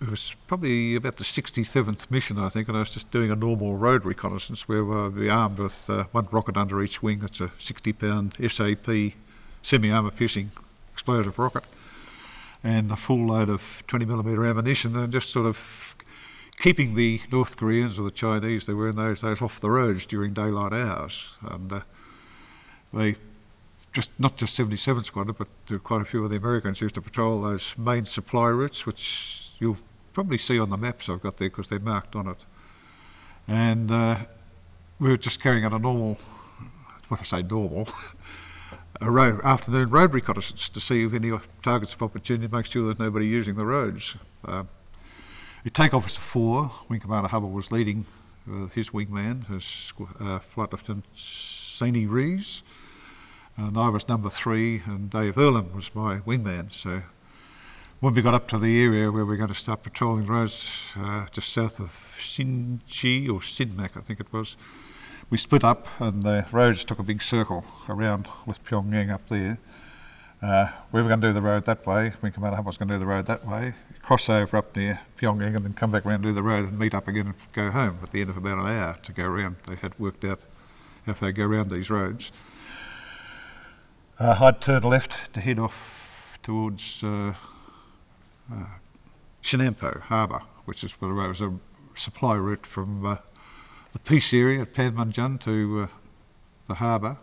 it was probably about the 67th mission, I think, and I was just doing a normal road reconnaissance where we'd be armed with one rocket under each wing. It's a 60-pound SAP semi-armour piercing explosive rocket and a full load of 20mm ammunition, and just sort of keeping the North Koreans or the Chinese, they were in those days, off the roads during daylight hours. And they not just 77 Squadron, but quite a few of the Americans used to patrol those main supply routes, which you'll probably see on the maps I've got there because they're marked on it. And we were just carrying out a normal, what I say normal, afternoon road reconnaissance to see if any targets of opportunity, make sure there's nobody using the roads. We take off as 4. Wing Commander Hubble was leading his wingman, Flight Lieutenant Sani Rees, and I was number 3, and Dave Earlham was my wingman. So when we got up to the area where we were going to start patrolling roads just south of Sinchi, or Sinmac I think it was, we split up and the roads took a big circle around with Pyongyang up there. We were going to do the road that way, Wing Commander Hubble was going to do the road that way, cross over up near Pyongyang and then come back around and do the road and meet up again and go home at the end of about an hour to go around. They had worked out how they go around these roads. I'd turned left to head off towards Shinampo Harbour, which is where it was a supply route from the peace area at Panmunjom to the harbour.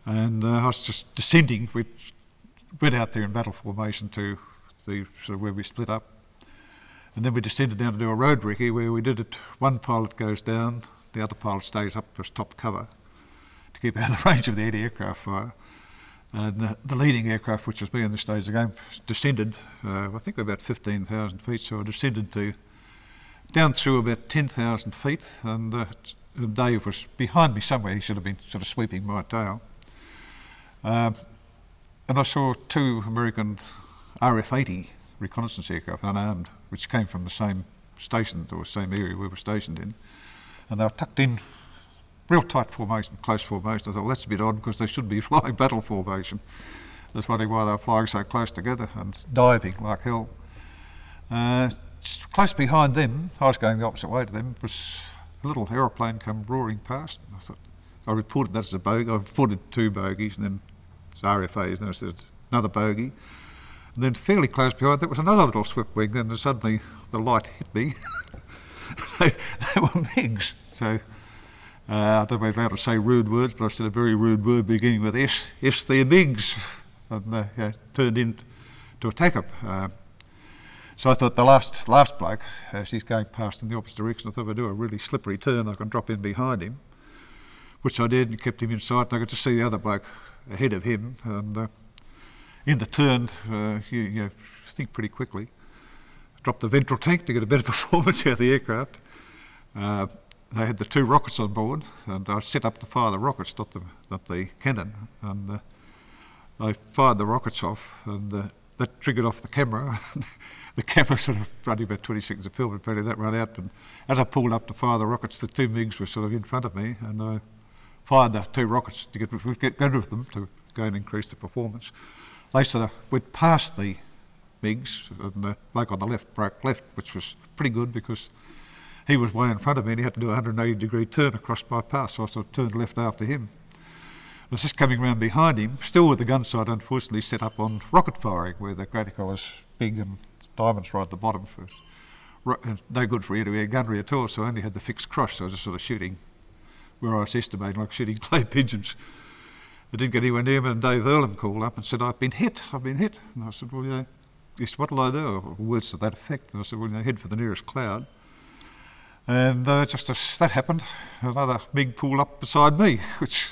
And I was just descending. We went out there in battle formation to the sort of where we split up. And then we descended down to do a road recce where we did it. One pilot goes down, the other pilot stays up as top cover to keep out of the range of the anti-aircraft fire. And the leading aircraft, which was me in this stage of the game, descended, I think about 15,000 feet, so I descended down through about 10,000 feet, and Dave was behind me somewhere. He should have been sort of sweeping my tail. And I saw 2 American RF-80 reconnaissance aircraft, unarmed, which came from the same station, or same area we were stationed in, and they were tucked in real tight formation, close formation. I thought, well, that's a bit odd because they should be flying battle formation. I was wondering why they were flying so close together and diving like hell. Close behind them, I was going the opposite way to them, was a little aeroplane come roaring past. And I thought, I reported that as a bogey. I reported 2 bogeys and then it's RFAs, and I said another bogey. And then fairly close behind that was another little swift wing, then suddenly the light hit me. they were MiGs. So I don't know if I'm allowed to say rude words, but I said a very rude word beginning with S. Yes, they're MiGs. And turned in to attack them. So I thought the last bloke, as he's going past in the opposite direction, I thought if I do a really slippery turn, I can drop in behind him, which I did and kept him in sight. And I could just see the other bloke ahead of him. And in the turn, you think pretty quickly. Dropped the ventral tank to get a better performance out of the aircraft. They had the 2 rockets on board, and I set up to fire the rockets, not the cannon. And I fired the rockets off, and that triggered off the camera. The camera sort of running about 20 seconds of film, and apparently that ran out. And as I pulled up to fire the rockets, the 2 MiGs were sort of in front of me, and I fired the 2 rockets to get rid of them to go and increase the performance. They sort of went past the MiGs, and the bloke on the left broke left, which was pretty good because he was way in front of me and he had to do a 180-degree turn across my path, so I sort of turned left after him. I was just coming round behind him, still with the gun sight unfortunately set up on rocket firing, where the graticle is big and diamonds right at the bottom. No good for air-to-air gunnery at all, so I only had the fixed cross, so I was just sort of shooting where I was estimating, like shooting clay pigeons. I didn't get anywhere near him, and Dave Earlham called up and said, I've been hit. And I said, well, yes, what'll I do? Or words to that effect. And I said, well, head for the nearest cloud. And just as that happened, another MiG pulled up beside me, which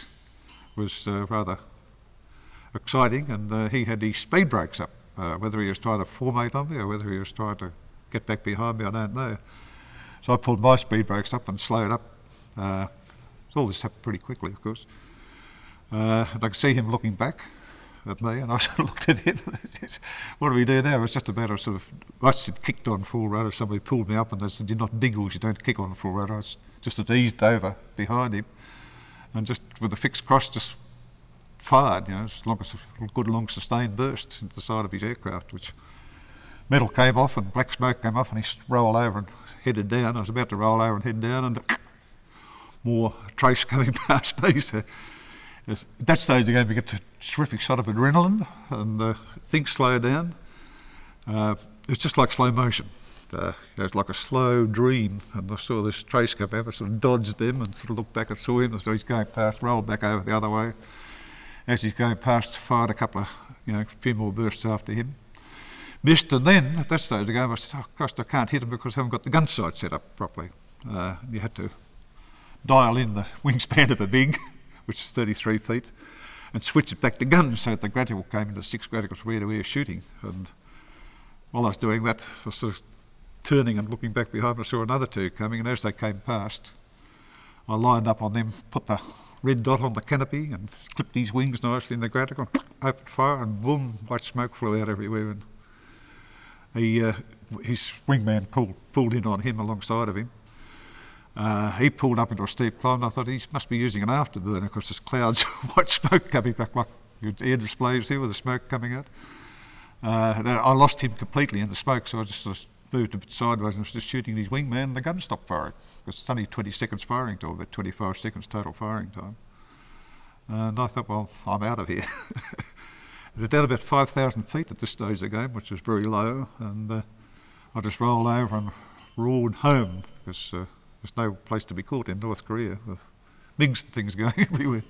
was rather exciting, and he had his speed brakes up. Whether he was trying to formate on me or whether he was trying to get back behind me, I don't know. So I pulled my speed brakes up and slowed up. All this happened pretty quickly, of course. And I could see him looking back at me, and I sort of looked at him. What do we do now? It was just about a sort of, I said kicked on full rudder. Somebody pulled me up and they said, you're not Biggles, you don't kick on full rudder. I just had eased over behind him and just with the fixed cross just fired, as long as a good long sustained burst into the side of his aircraft, which metal came off and black smoke came off, and he rolled over and headed down. I was about to roll over and head down, and more trace coming past me. So at that stage again, we get a terrific shot of adrenaline, and things slow down. It's just like slow motion. It's like a slow dream, and I saw this trace come out. I sort of dodged them and sort of looked back and saw him as he's going past, rolled back over the other way. As he's going past, fired a couple of, a few more bursts after him. Missed, and then at that stage again, I said, oh Christ, I can't hit him because I haven't got the gun sight set up properly. You had to dial in the wingspan of a MiG, which is 33 feet, and switch it back to gun so that the gradical came into 6 gradicals where we were shooting. And while I was doing that, I was sort of turning and looking back behind me, I saw another 2 coming, and as they came past, I lined up on them, put the red dot on the canopy and clipped his wings nicely in the gradical, opened fire, and boom, white smoke flew out everywhere. And his wingman pulled in on him alongside of him. He pulled up into a steep climb, and I thought he must be using an afterburner because there's clouds of white smoke coming back like your air displays here with the smoke coming out. I lost him completely in the smoke, so I just sort of moved a bit sideways and was just shooting his wingman, and the gun stopped firing because it's only 20 seconds firing time, about 25 seconds total firing time. And I thought, well, I'm out of here. They're down about 5,000 feet at this stage of the game, which is very low, and I just rolled over and roared home because there's no place to be caught in North Korea with MiGs and things going everywhere.